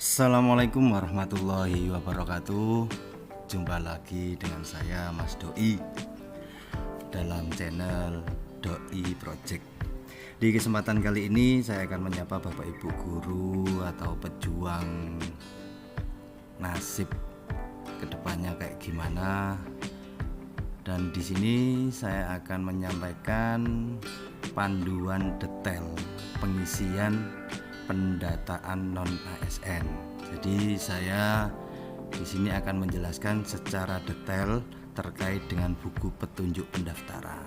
Assalamualaikum warahmatullahi wabarakatuh. Jumpa lagi dengan saya Mas Doi dalam channel Doi Project. Di kesempatan kali ini saya akan menyapa Bapak Ibu guru atau pejuang nasib kedepannya kayak gimana. Dan di sini saya akan menyampaikan panduan detail pengisian pendataan non ASN. Jadi saya di sini akan menjelaskan secara detail terkait dengan buku petunjuk pendaftaran.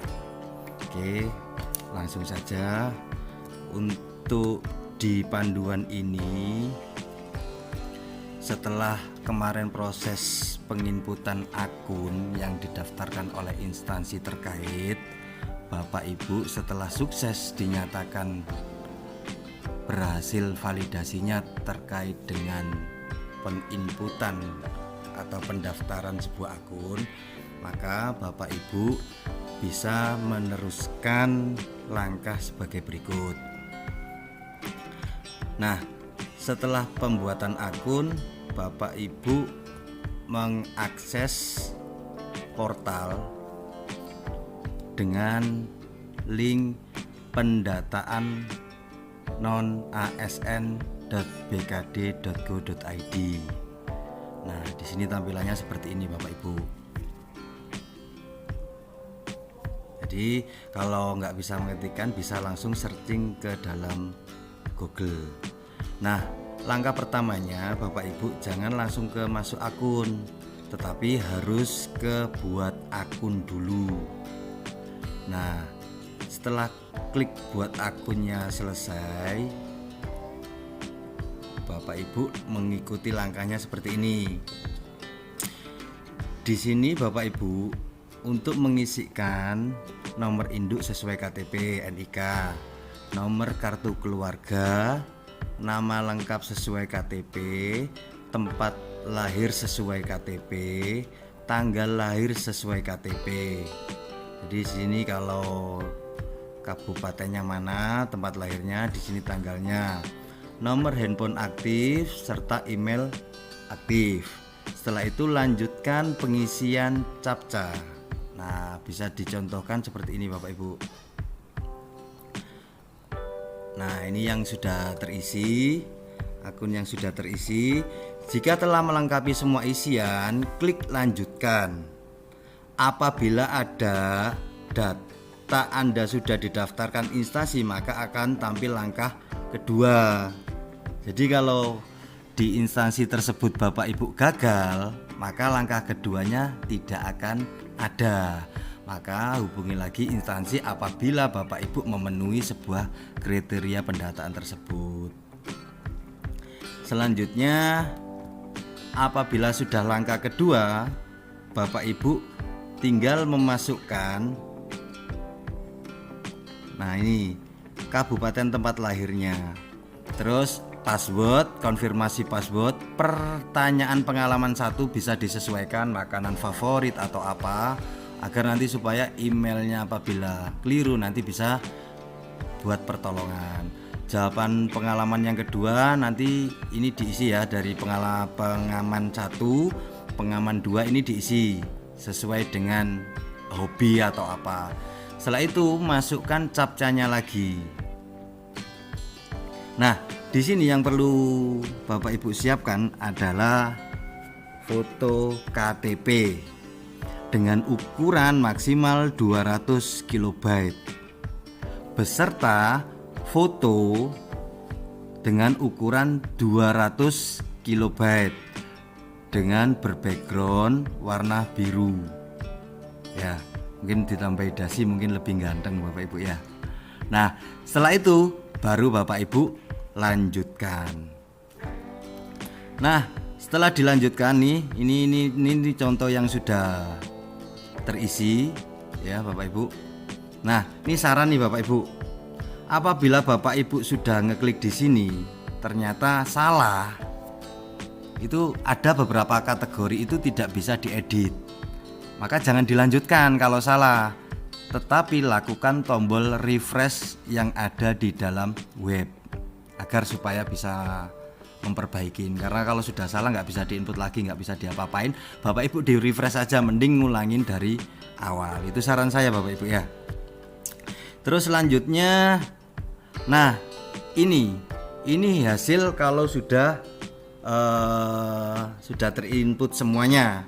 Oke, langsung saja. Untuk di panduan ini, setelah kemarin proses penginputan akun yang didaftarkan oleh instansi terkait, Bapak Ibu setelah sukses dinyatakan berhasil validasinya terkait dengan penginputan atau pendaftaran sebuah akun, maka Bapak Ibu bisa meneruskan langkah sebagai berikut. Nah, setelah pembuatan akun, Bapak Ibu mengakses portal dengan link pendataan non-asn.bkd.go.id. Nah, di sini tampilannya seperti ini Bapak Ibu. Jadi kalau nggak bisa mengetikkan, bisa langsung searching ke dalam Google. Nah, langkah pertamanya Bapak Ibu jangan langsung ke masuk akun, tetapi harus ke buat akun dulu. Nah, setelah klik buat akunnya selesai, Bapak Ibu mengikuti langkahnya seperti ini. Di sini Bapak Ibu untuk mengisikan nomor induk sesuai KTP, NIK, nomor kartu keluarga, nama lengkap sesuai KTP, tempat lahir sesuai KTP, tanggal lahir sesuai KTP. Jadi di sini kalau kabupatennya mana, tempat lahirnya, di sini tanggalnya, nomor handphone aktif serta email aktif. Setelah itu lanjutkan pengisian captcha. Nah, bisa dicontohkan seperti ini Bapak Ibu. Nah, ini yang sudah terisi, akun yang sudah terisi. Jika telah melengkapi semua isian, klik lanjutkan. Apabila ada data Anda sudah didaftarkan instansi, maka akan tampil langkah kedua. Jadi kalau di instansi tersebut Bapak Ibu gagal, maka langkah keduanya tidak akan ada. Maka hubungi lagi instansi apabila Bapak Ibu memenuhi sebuah kriteria pendataan tersebut. Selanjutnya, apabila sudah langkah kedua, Bapak Ibu tinggal memasukkan, nah ini kabupaten tempat lahirnya, terus password, konfirmasi password, pertanyaan pengalaman 1 bisa disesuaikan makanan favorit atau apa, agar nanti supaya emailnya apabila keliru nanti bisa buat pertolongan. Jawaban pengalaman yang kedua nanti ini diisi ya, dari pengaman 1, pengaman 2 ini diisi sesuai dengan hobi atau apa. Setelah itu masukkan captchanya lagi. Nah, di sini yang perlu Bapak Ibu siapkan adalah foto KTP dengan ukuran maksimal 200 KB beserta foto dengan ukuran 200 KB dengan berbackground warna biru. Ya, mungkin ditambahi dasi mungkin lebih ganteng Bapak Ibu ya. Nah, setelah itu baru Bapak Ibu lanjutkan. Nah, setelah dilanjutkan nih, ini contoh yang sudah terisi ya Bapak Ibu. Nah, ini saran nih Bapak Ibu. Apabila Bapak Ibu sudah ngeklik di sini ternyata salah, itu ada beberapa kategori itu tidak bisa diedit, maka jangan dilanjutkan kalau salah, tetapi lakukan tombol refresh yang ada di dalam web agar supaya bisa memperbaikin, karena kalau sudah salah nggak bisa diinput lagi, nggak bisa diapa-apain. Bapak Ibu di refresh aja, mending ngulangin dari awal. Itu saran saya Bapak Ibu ya. Terus selanjutnya, nah ini hasil kalau sudah terinput semuanya.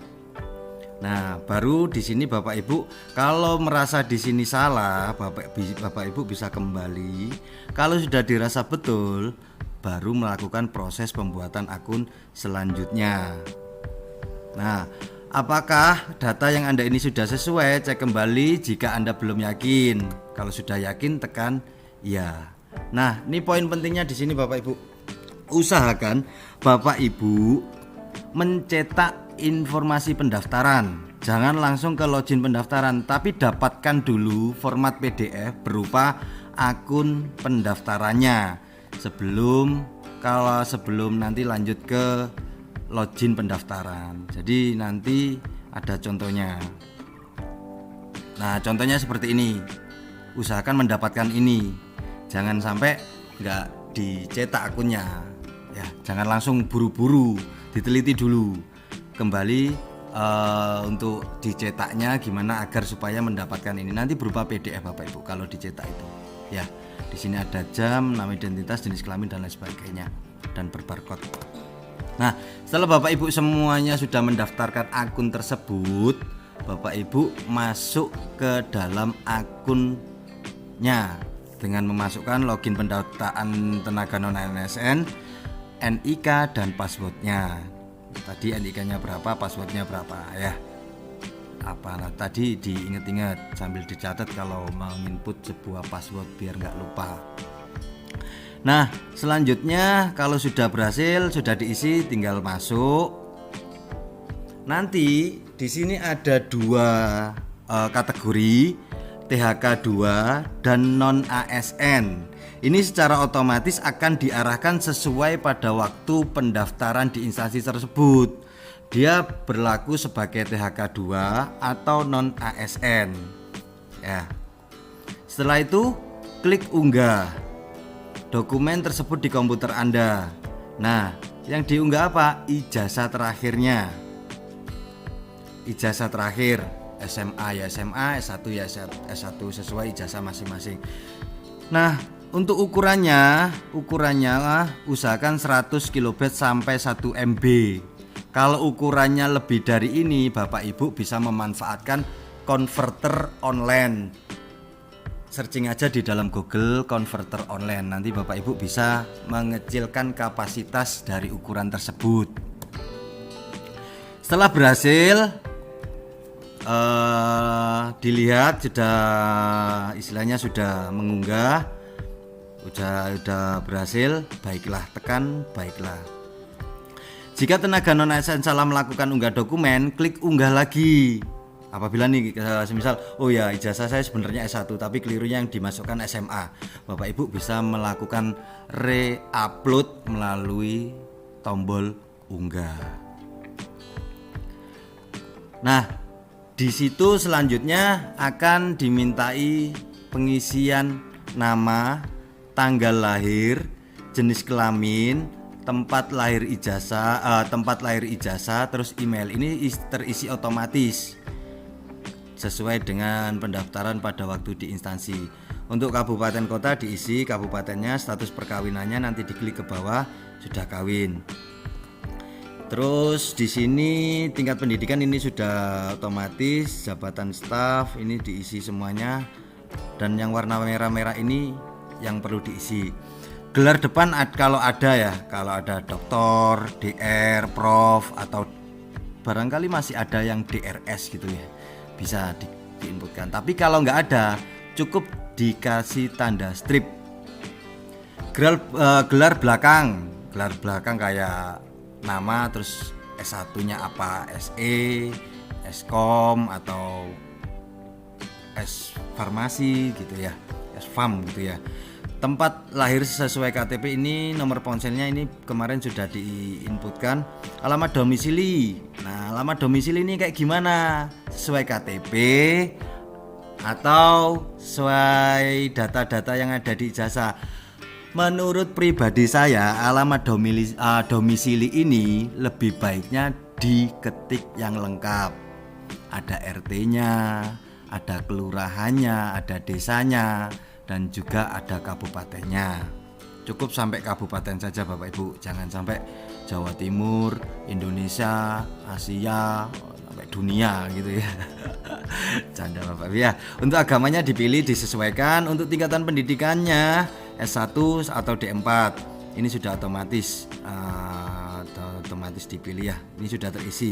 Nah, baru di sini Bapak Ibu kalau merasa di sini salah, Bapak Ibu bisa kembali. Kalau sudah dirasa betul, baru melakukan proses pembuatan akun selanjutnya. Nah, apakah data yang Anda ini sudah sesuai? Cek kembali jika Anda belum yakin. Kalau sudah yakin, tekan ya. Nah, ini poin pentingnya di sini Bapak Ibu. Usahakan Bapak Ibu mencetak informasi pendaftaran. Jangan langsung ke login pendaftaran, tapi dapatkan dulu format PDF berupa akun pendaftarannya sebelum nanti lanjut ke login pendaftaran. Jadi nanti ada contohnya. Nah, contohnya seperti ini. Usahakan mendapatkan ini. Jangan sampai nggak dicetak akunnya. Ya, jangan langsung buru-buru, diteliti dulu. Kembali untuk dicetaknya gimana agar supaya mendapatkan ini. Nanti berupa PDF Bapak Ibu kalau dicetak itu. Ya. Di sini ada jam, nama identitas, jenis kelamin dan lain sebagainya, dan berbarcode. Nah, setelah Bapak Ibu semuanya sudah mendaftarkan akun tersebut, Bapak Ibu masuk ke dalam akunnya dengan memasukkan login pendaftaran tenaga non ASN, NIK dan passwordnya. Tadi NIK-nya berapa, passwordnya berapa ya. Tadi diingat-ingat sambil dicatat kalau mau input sebuah password biar nggak lupa. Nah, selanjutnya kalau sudah berhasil, sudah diisi, tinggal masuk. Nanti di sini ada dua kategori, THK 2 dan non ASN. Ini secara otomatis akan diarahkan sesuai pada waktu pendaftaran di instansi tersebut. Dia berlaku sebagai THK 2 atau non ASN. Ya. Setelah itu klik unggah dokumen tersebut di komputer Anda. Nah, yang diunggah apa? Ijazah terakhirnya. Ijazah terakhir SMA ya SMA, S1 ya S1 sesuai ijazah masing-masing. Nah, untuk ukurannya usahakan 100 KB sampai 1 MB. Kalau ukurannya lebih dari ini, Bapak Ibu bisa memanfaatkan konverter online. Searching aja di dalam Google konverter online. Nanti Bapak Ibu bisa mengecilkan kapasitas dari ukuran tersebut. Setelah berhasil dilihat istilahnya sudah mengunggah, sudah berhasil, baiklah, tekan baiklah. Jika tenaga non ASN salah melakukan unggah dokumen, klik unggah lagi. Apabila nih semisal, oh ya ijazah saya sebenarnya S1 tapi kelirunya yang dimasukkan SMA, Bapak Ibu bisa melakukan re-upload melalui tombol unggah. Nah, di situ selanjutnya akan dimintai pengisian nama, tanggal lahir, jenis kelamin, tempat lahir ijazah, terus email. Ini terisi otomatis sesuai dengan pendaftaran pada waktu di instansi. Untuk kabupaten kota diisi kabupatennya, status perkawinannya nanti diklik ke bawah, sudah kawin. Terus di sini tingkat pendidikan ini sudah otomatis, jabatan staf ini diisi semuanya, dan yang warna merah-merah ini yang perlu diisi. Gelar depan kalau ada doktor, DR, prof, atau barangkali masih ada yang DRS gitu ya, bisa diinputkan. Tapi kalau nggak ada, cukup dikasih tanda strip. Gelar belakang kayak nama, terus S1-nya apa, SE, Skom atau S farmasi gitu ya, S-Farm gitu ya. Tempat lahir sesuai KTP ini, nomor ponselnya ini kemarin sudah diinputkan. Alamat domisili. Nah, alamat domisili ini kayak gimana? Sesuai KTP atau sesuai data-data yang ada di ijazah. Menurut pribadi saya, alamat domisili ini lebih baiknya diketik yang lengkap. Ada RT-nya, ada kelurahannya, ada desanya, dan juga ada kabupatennya. Cukup sampai kabupaten saja Bapak Ibu, jangan sampai Jawa Timur, Indonesia, Asia, sampai dunia gitu ya. Canda Bapak Ibu ya. Untuk agamanya dipilih disesuaikan, untuk tingkatan pendidikannya S1 atau D4. Ini sudah otomatis dipilih ya. Ini sudah terisi.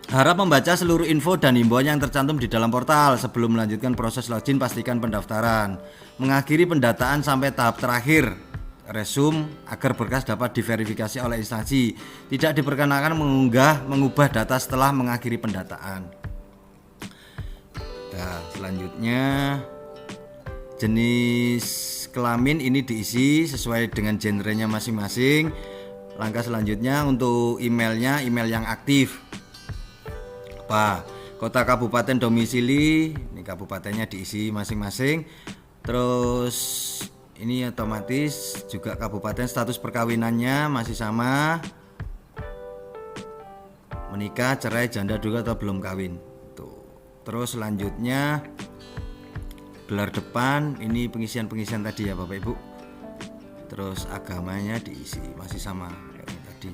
Harap membaca seluruh info dan himbauan yang tercantum di dalam portal. Sebelum melanjutkan proses login, pastikan pendaftaran. Mengakhiri pendataan sampai tahap terakhir, resume, agar berkas dapat diverifikasi oleh instansi. Tidak diperkenakan mengubah data setelah mengakhiri pendataan. Nah, selanjutnya jenis kelamin ini diisi sesuai dengan genrenya masing-masing. Langkah selanjutnya untuk emailnya, email yang aktif. Kota kabupaten domisili, ini kabupatennya diisi masing-masing. Terus ini otomatis juga kabupaten, status perkawinannya masih sama, menikah, cerai, janda juga atau belum kawin. Tuh. Terus selanjutnya gelar depan, ini pengisian tadi ya Bapak Ibu. Terus agamanya diisi masih sama kayak tadi.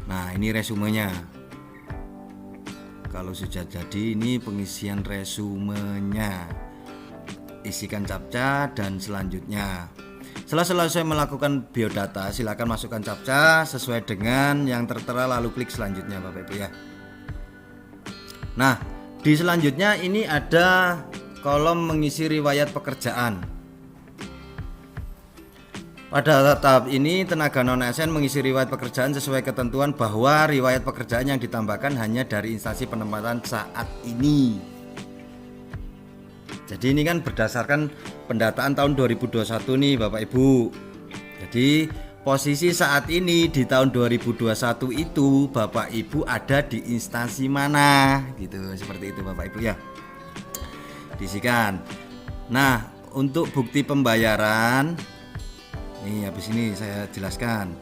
Nah ini resumenya. Kalau sudah jadi, ini pengisian resumenya. Isikan captcha dan selanjutnya. Setelah selesai melakukan biodata, silakan masukkan captcha sesuai dengan yang tertera lalu klik selanjutnya Bapak Ibu ya. Nah, di selanjutnya ini ada kolom mengisi riwayat pekerjaan. Pada tahap ini tenaga non-ASN mengisi riwayat pekerjaan sesuai ketentuan bahwa riwayat pekerjaan yang ditambahkan hanya dari instansi penempatan saat ini. Jadi ini kan berdasarkan pendataan tahun 2021 nih Bapak Ibu. Jadi posisi saat ini di tahun 2021 itu Bapak Ibu ada di instansi mana gitu, seperti itu Bapak Ibu ya. Diisikan. Nah, untuk bukti pembayaran nih habis ini saya jelaskan.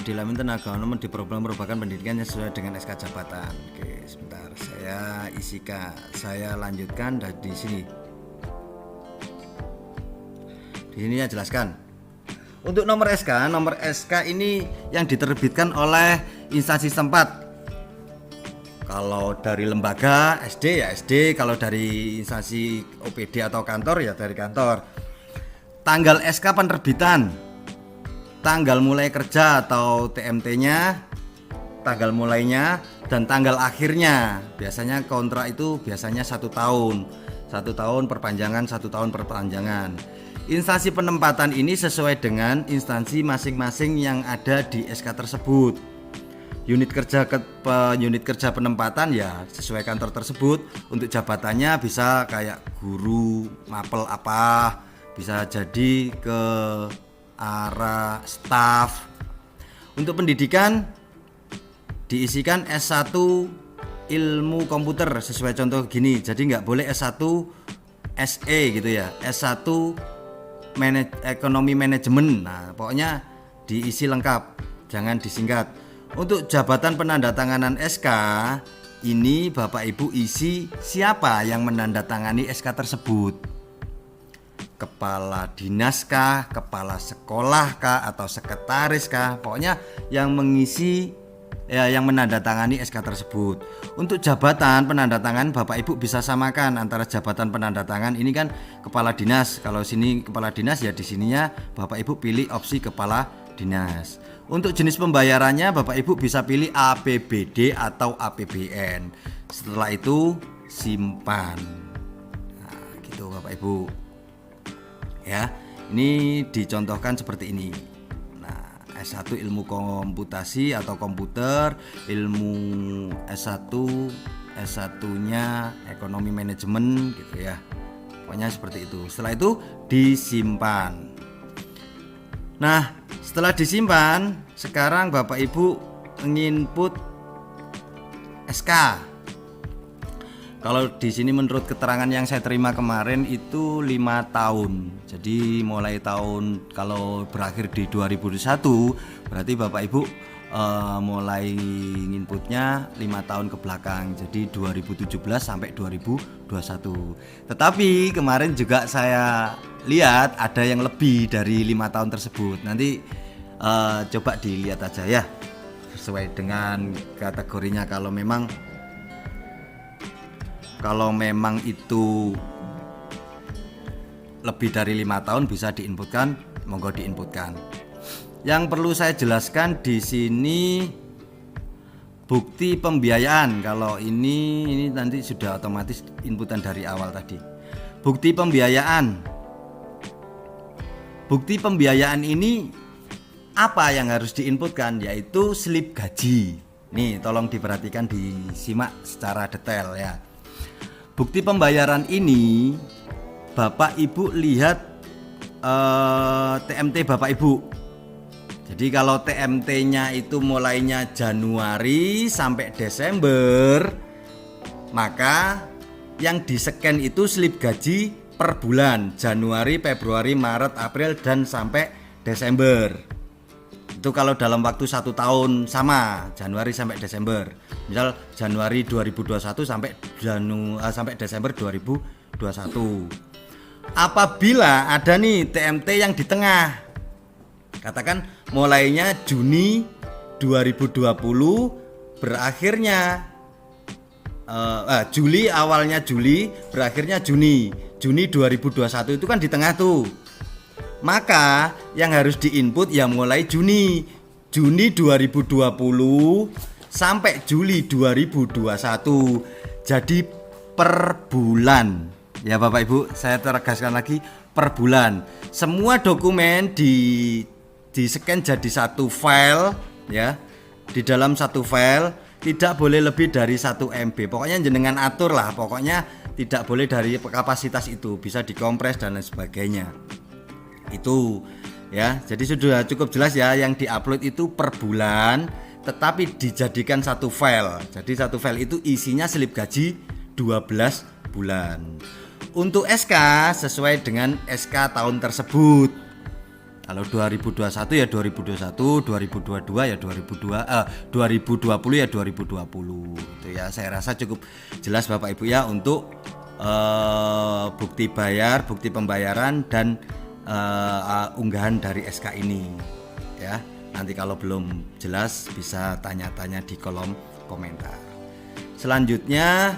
Dilamin tenaga non di program merupakan pendidikan yang sesuai dengan SK jabatan. Oke, sebentar saya isikan, saya lanjutkan dari di sini. Di sini ya jelaskan. Untuk nomor SK ini yang diterbitkan oleh instansi setempat. Kalau dari lembaga SD ya SD, kalau dari instansi OPD atau kantor ya dari kantor. Tanggal SK penerbitan, tanggal mulai kerja atau TMT-nya, tanggal mulainya dan tanggal akhirnya. Biasanya kontrak itu biasanya 1 tahun, 1 tahun perpanjangan, 1 tahun perpanjangan. Instansi penempatan ini sesuai dengan instansi masing-masing yang ada di SK tersebut. Unit kerja penempatan ya sesuai kantor tersebut. Untuk jabatannya bisa kayak guru, mapel apa, bisa jadi ke arah staf. Untuk pendidikan diisikan S1 ilmu komputer sesuai contoh gini. Jadi nggak boleh S1 SE gitu ya, S1 ekonomi manajemen. Nah pokoknya diisi lengkap, jangan disingkat. Untuk jabatan penandatanganan SK ini Bapak Ibu isi siapa yang menandatangani SK tersebut. Kepala dinas kah, kepala sekolah kah, atau sekretaris kah. Pokoknya yang mengisi ya, yang menandatangani SK tersebut. Untuk jabatan penandatangan Bapak Ibu bisa samakan antara jabatan penandatangan ini kan kepala dinas. Kalau sini kepala dinas ya di sininya Bapak Ibu pilih opsi kepala dinas. Untuk jenis pembayarannya Bapak Ibu bisa pilih APBD atau APBN. Setelah itu simpan. Nah, gitu Bapak Ibu. Ya, ini dicontohkan seperti ini. Nah, S1 ilmu komputasi atau komputer, ilmu S1-nya ekonomi manajemen gitu ya. Pokoknya seperti itu. Setelah itu disimpan. Nah, setelah disimpan, sekarang Bapak Ibu nginput SK. Kalau di sini menurut keterangan yang saya terima kemarin itu 5 tahun. Jadi mulai tahun kalau berakhir di 2021 berarti Bapak Ibu mulai inputnya 5 tahun ke belakang. Jadi 2017 sampai 2021. Tetapi kemarin juga saya lihat ada yang lebih dari 5 tahun tersebut. Nanti coba dilihat aja ya sesuai dengan kategorinya. Kalau memang itu lebih dari 5 tahun bisa diinputkan, monggo diinputkan. Yang perlu saya jelaskan di sini bukti pembiayaan. Kalau ini nanti sudah otomatis inputan dari awal tadi. Bukti pembiayaan. Bukti pembiayaan ini apa yang harus diinputkan? Yaitu slip gaji. Nih, tolong diperhatikan, disimak secara detail ya. Bukti pembayaran ini Bapak Ibu lihat TMT Bapak Ibu. Jadi kalau TMT-nya itu mulainya Januari sampai Desember, maka yang di-scan itu slip gaji per bulan, Januari, Februari, Maret, April, dan sampai Desember. Itu kalau dalam waktu 1 tahun sama, Januari sampai Desember. Misal Januari 2021 sampai Desember 2021. Apabila ada nih TMT yang di tengah, katakan mulainya Juni 2020 berakhirnya Juli, awalnya Juli berakhirnya Juni 2021, itu kan di tengah tuh. Maka yang harus diinput ya mulai Juni 2020 sampai Juli 2021. Jadi per bulan. Ya Bapak Ibu, saya tegaskan lagi, per bulan. Semua dokumen di-scan jadi satu file ya. Di dalam satu file tidak boleh lebih dari 1 MB. Pokoknya jenengan atur lah, pokoknya tidak boleh dari kapasitas itu, bisa dikompres dan lain sebagainya. Itu ya, jadi sudah cukup jelas ya, yang diupload itu per bulan tetapi dijadikan satu file. Jadi satu file itu isinya slip gaji 12 bulan. Untuk SK sesuai dengan SK tahun tersebut. Kalau 2021 ya 2021, 2022 ya 2020 ya 2020. Itu ya, saya rasa cukup jelas Bapak Ibu ya untuk bukti pembayaran dan unggahan dari SK ini ya. Nanti kalau belum jelas bisa tanya-tanya di kolom komentar. Selanjutnya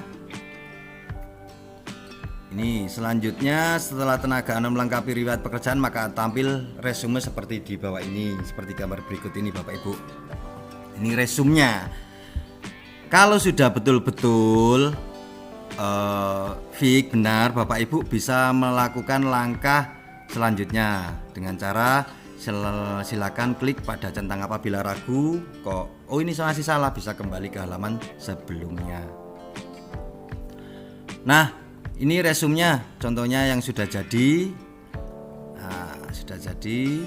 setelah tenaga anda melengkapi riwayat pekerjaan maka tampil resume seperti di bawah ini, seperti gambar berikut ini Bapak Ibu. Ini resumenya. Kalau sudah betul-betul fix benar, Bapak Ibu bisa melakukan langkah selanjutnya dengan cara silakan klik pada centang apabila ragu, ini masih salah, bisa kembali ke halaman sebelumnya. Nah, ini resumnya, contohnya yang sudah jadi. Nah, sudah jadi.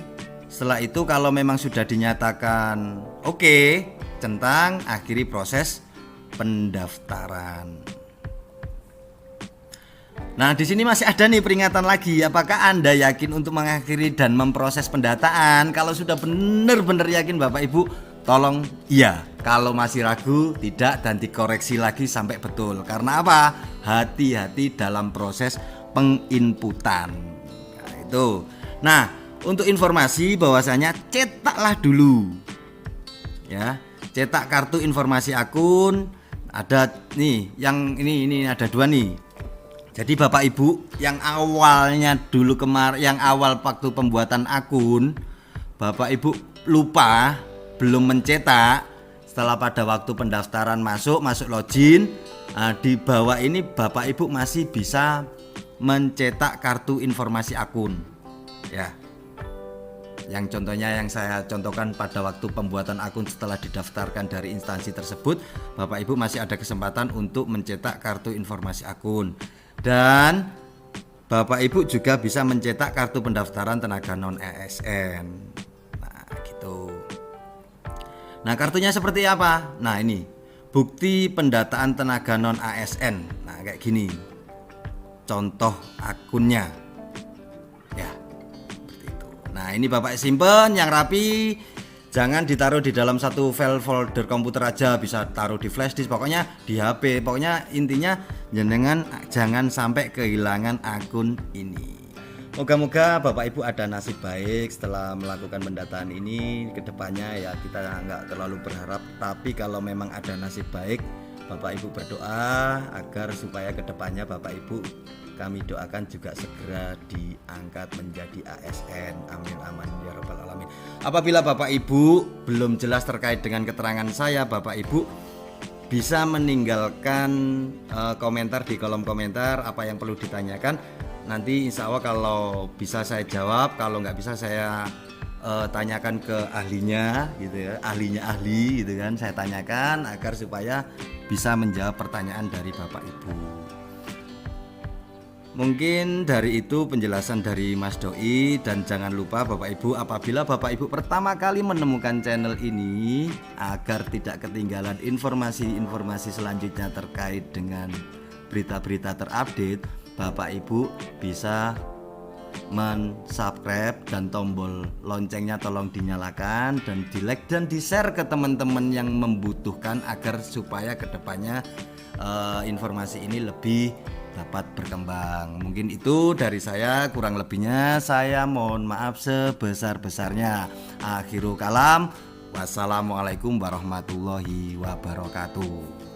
Setelah itu kalau memang sudah dinyatakan oke, centang akhiri proses pendaftaran. Nah, di sini masih ada nih peringatan lagi. Apakah Anda yakin untuk mengakhiri dan memproses pendataan? Kalau sudah benar-benar yakin Bapak Ibu, tolong iya. Kalau masih ragu, tidak, dan dikoreksi lagi sampai betul. Karena apa? Hati-hati dalam proses penginputan. Nah, itu. Nah, untuk informasi bahwasanya cetaklah dulu. Ya, cetak kartu informasi akun. Ada nih, yang ini ada 2 nih. Jadi Bapak Ibu yang awalnya dulu yang awal waktu pembuatan akun, Bapak Ibu lupa belum mencetak, setelah pada waktu pendaftaran masuk login, di bawah ini Bapak Ibu masih bisa mencetak kartu informasi akun. Ya. Yang contohnya yang saya contohkan pada waktu pembuatan akun setelah didaftarkan dari instansi tersebut, Bapak Ibu masih ada kesempatan untuk mencetak kartu informasi akun. Dan Bapak Ibu juga bisa mencetak kartu pendaftaran tenaga non ASN. Nah, gitu. Nah, kartunya seperti apa? Nah, ini bukti pendataan tenaga non ASN. Nah, kayak gini. Contoh akunnya. Ya, seperti itu. Nah, ini Bapak simpen yang rapi. Jangan ditaruh di dalam satu file folder komputer aja, bisa taruh di flash disk, pokoknya di HP. Pokoknya intinya jenengan jangan sampai kehilangan akun ini. Moga-moga Bapak Ibu ada nasib baik setelah melakukan pendataan ini. Kedepannya ya kita nggak terlalu berharap, tapi kalau memang ada nasib baik, Bapak Ibu berdoa agar supaya kedepannya Bapak Ibu kami doakan juga segera diangkat menjadi ASN. Amin amin ya rabbal alamin. Apabila Bapak Ibu belum jelas terkait dengan keterangan saya, Bapak Ibu bisa meninggalkan komentar di kolom komentar apa yang perlu ditanyakan. Nanti insya Allah kalau bisa saya jawab, kalau nggak bisa saya tanyakan ke ahlinya gitu ya, ahlinya ahli gitu kan, saya tanyakan agar supaya bisa menjawab pertanyaan dari Bapak Ibu. Mungkin dari itu penjelasan dari Mas Doi, dan jangan lupa Bapak Ibu, apabila Bapak Ibu pertama kali menemukan channel ini, agar tidak ketinggalan informasi-informasi selanjutnya terkait dengan berita-berita terupdate, Bapak Ibu bisa men-subscribe dan tombol loncengnya tolong dinyalakan dan di-like dan di-share ke teman-teman yang membutuhkan agar supaya kedepannya informasi ini lebih dapat berkembang. Mungkin itu dari saya, kurang lebihnya saya mohon maaf sebesar-besarnya. Akhirul kalam, wassalamualaikum warahmatullahi wabarakatuh.